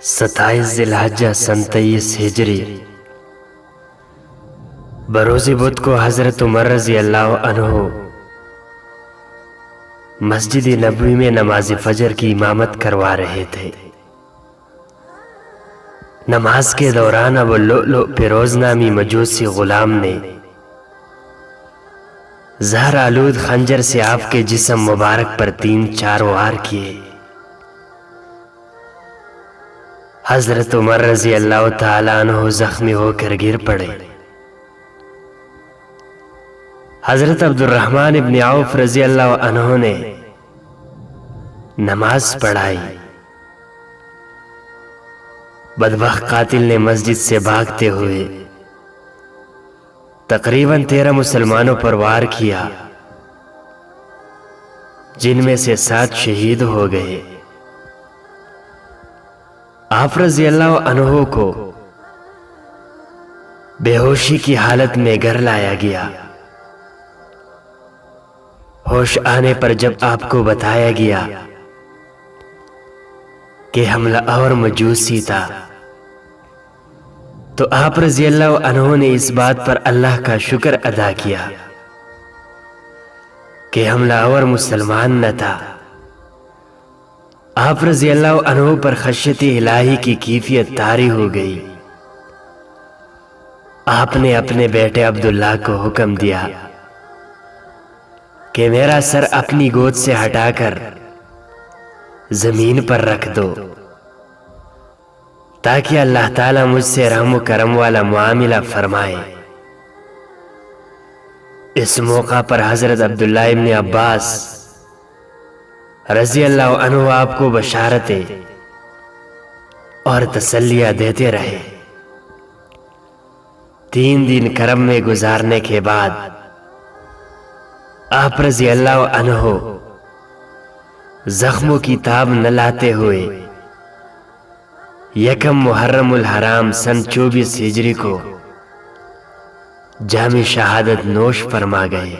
27 ذی الحجہ سن 23 ہجری بروز بدھ کو حضرت عمر رضی اللہ عنہ مسجد نبوی میں نماز فجر کی امامت کروا رہے تھے۔ نماز کے دوران ابو لؤلؤ فیروز نامی مجوسی غلام نے زہر آلود خنجر سے آپ کے جسم مبارک پر 3-4 وار کیے۔ حضرت عمر رضی اللہ تعالیٰ عنہ زخمی ہو کر گر پڑے۔ حضرت عبد الرحمن ابن عوف رضی اللہ عنہ نے نماز پڑھائی۔ بدبخت قاتل نے مسجد سے بھاگتے ہوئے تقریباً 13 مسلمانوں پر وار کیا، جن میں سے 7 شہید ہو گئے۔ آپ رضی اللہ عنہ کو بے ہوشی کی حالت میں گھر لایا گیا۔ ہوش آنے پر جب آپ کو بتایا گیا کہ حملہ آور مجوسی تھا، تو آپ رضی اللہ عنہ نے اس بات پر اللہ کا شکر ادا کیا کہ حملہ آور مسلمان نہ تھا۔ آپ رضی اللہ عنہ پر خشیت الہی کی کیفیت طاری ہو گئی۔ آپ نے اپنے بیٹے عبداللہ کو حکم دیا کہ میرا سر اپنی گود سے ہٹا کر زمین پر رکھ دو، تاکہ اللہ تعالیٰ مجھ سے رحم و کرم والا معاملہ فرمائے۔ اس موقع پر حضرت عبداللہ ابن عباس رضی اللہ عنہ آپ کو بشارتیں اور تسلیاں دیتے رہے۔ 3 دن کرم میں گزارنے کے بعد آپ رضی اللہ عنہ زخموں کی تاب نہ لاتے ہوئے 1 محرم الحرام سن 24 ہجری کو جام شہادت نوش فرما گئے۔